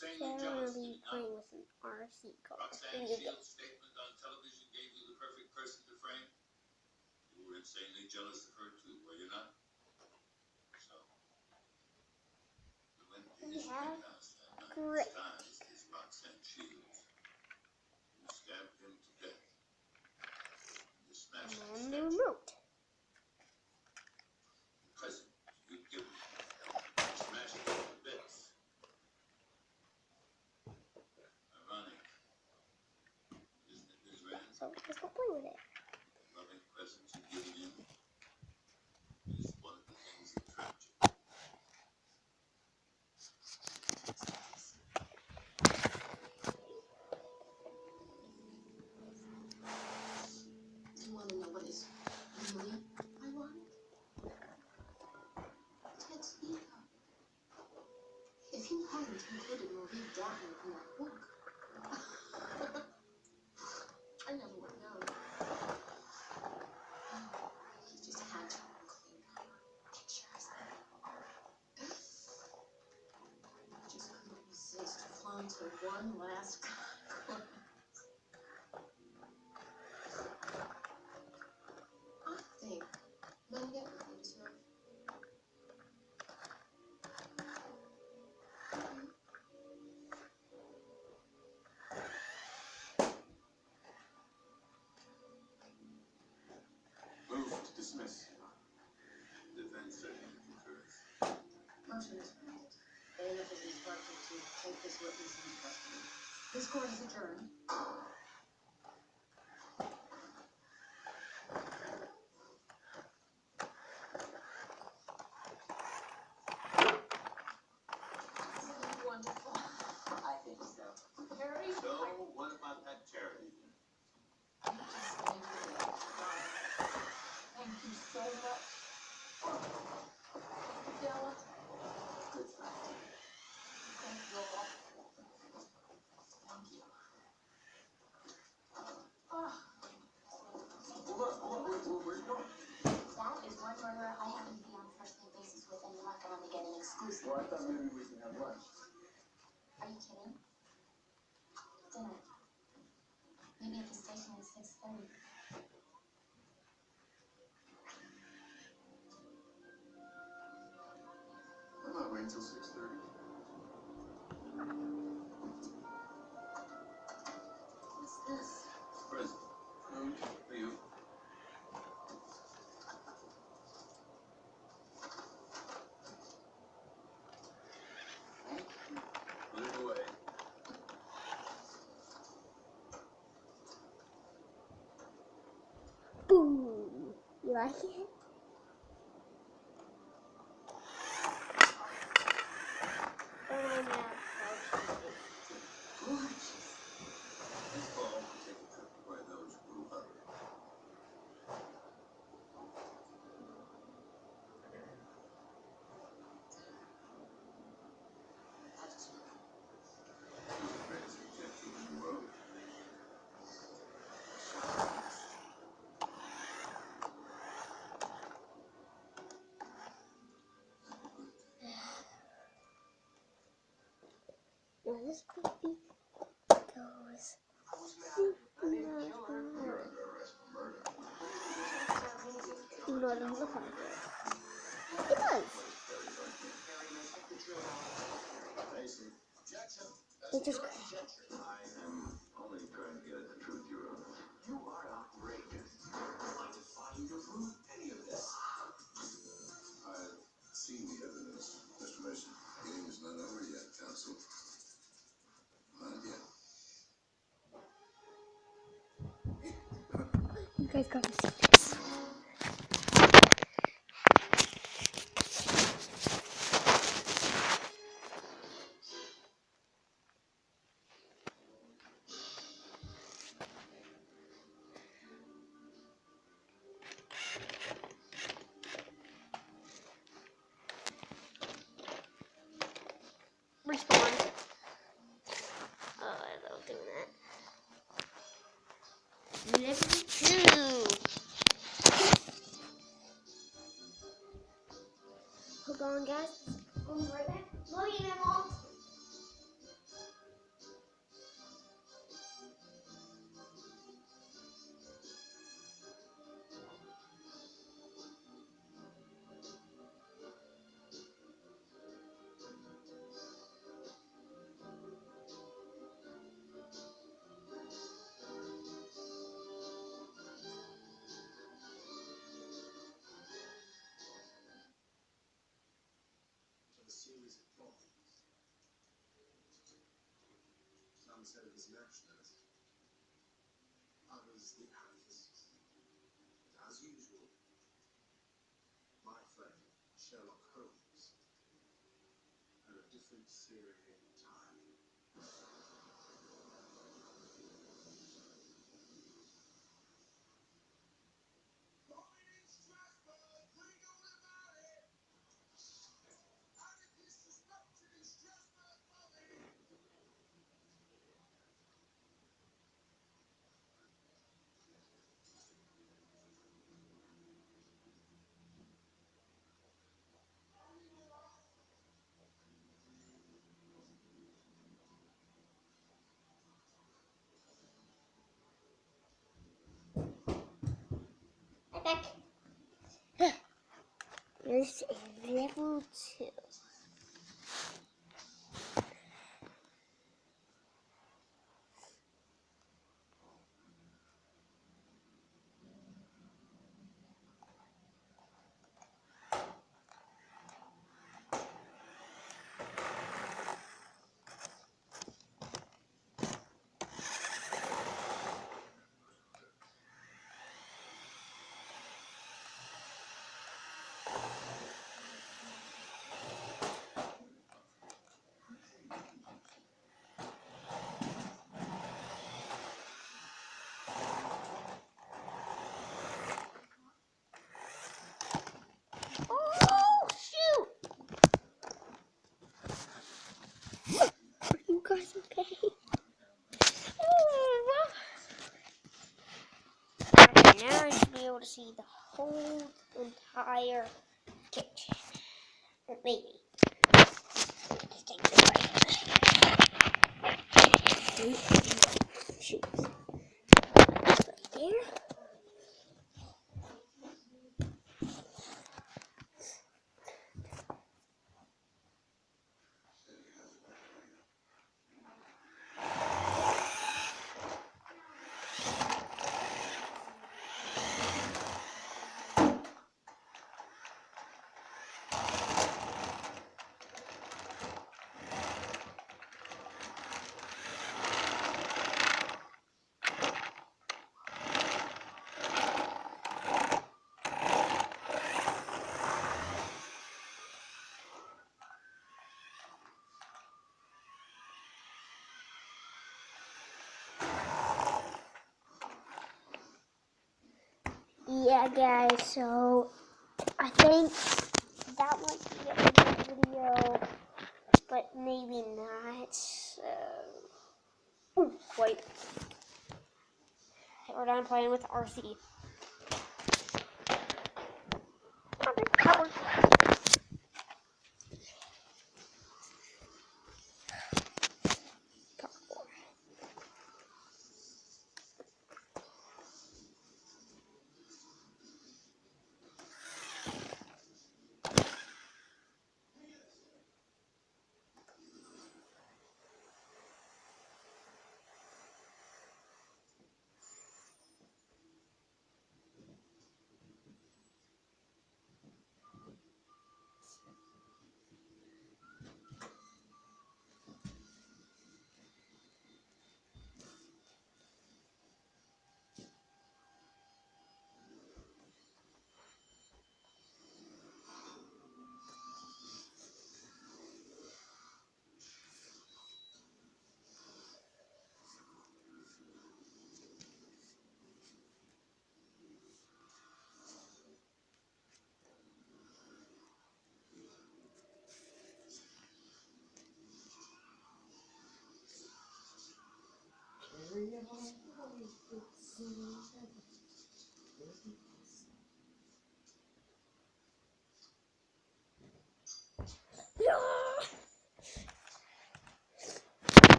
be playing with an RC car. Roxanne Shields' statement on television gave you the perfect person to frame. You were insanely jealous of her too, were you not? So, you went to his house that night, disguised as Roxanne Shields. You stabbed him to death. You smashed the statue. Remote. The present you'd given him. You smashed it to bits. Ironic. Isn't it, Ms. Rand? So let's go play with it. The loving presence you've given him is one of the things that trapped you. Do you want to know what is really ironic? Ted's ego. If he hadn't included Marie Datman in that book, I never would have known. He just had to clean up pictures. Just couldn't resist flaunting one last glance. I think men get what they deserve. Move to dismiss. Defense certainly concurs. Motion is granted. Bailiff is instructed to take this witness into custody. This court is adjourned. Wonderful. I think so. Very So, what about that charity? Thank you so much. Stella. Good fight. Thank you all. Thank you. Where are you going? That is one murderer I happen to be on a first-name basis with, and you're not going to get an exclusive. Well, I thought maybe we could have lunch. Are you kidding? Dinner. Maybe at the station at 6:30. I'm not waiting until 6:30. What's this? Present. Food for you. Put it away. Boom. You like it? Oh, yeah. Gorgeous. This fall, we'll take a trip to where those grew up. That's Two of the greatest objectives in the world. Now this could be goes. You're under arrest for murder. Not on the park. It does. Mason. Objection. It just I am only trying to get at the truth, Your Honor. You are outrageous. I defy you to prove any of this. I've seen the evidence, Mr. Mason. The game is not over yet, counsel. Not yet. you guys got to see this. Respond. Oh, I love doing that. Level 2. Hold on, guys. I'll be right back. Love you, Mom. Some said it was nationalist, others the anarchists. As usual, my friend Sherlock Holmes had a different theory entirely. I'm back. This is level 2. Oh, shoot! Are you guys okay? Okay, now I should be able to see the whole entire kitchen. Or maybe. Let's take this right. Shoot. Right there. Yeah, guys, so I think that might be it for this video, but maybe not. Oh, wait. We're done playing with RC.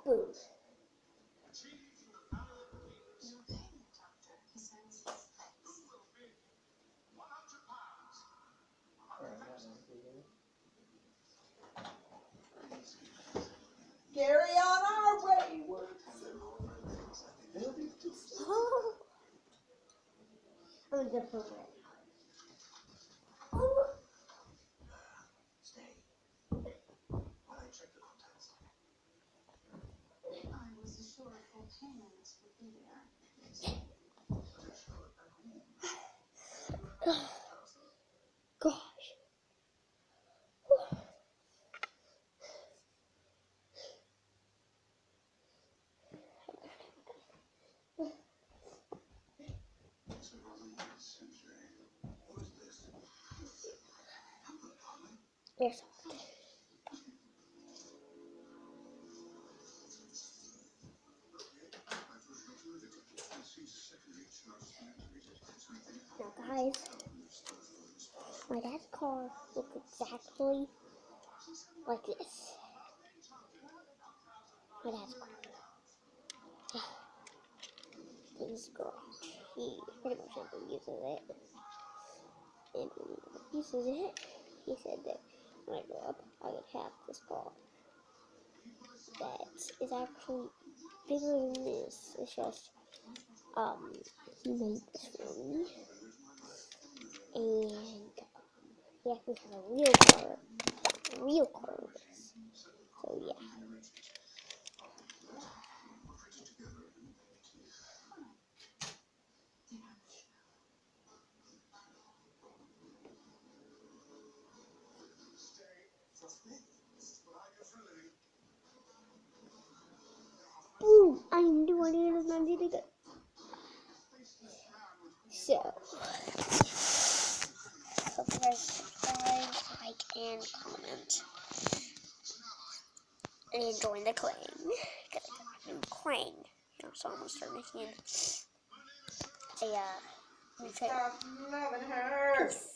Boom. the program. Stay. When I check the contents. I was assured full payment would be there. Gosh. What is this? Yes. Now guys, my dad's car looks exactly like this. My dad's car. His garage. He pretty much never uses it. And when he uses it, he said that when I grow up, I would have this car. That is actually bigger than this. It's just, he made this for me. And he actually has a real car. With this. So yeah. Boom! I'm doing it as I did it. So, hope you guys subscribe, like, and comment. And join the clan. Got a new clan. You know, so I'm gonna start making a new channel. Stop loving her. Peace.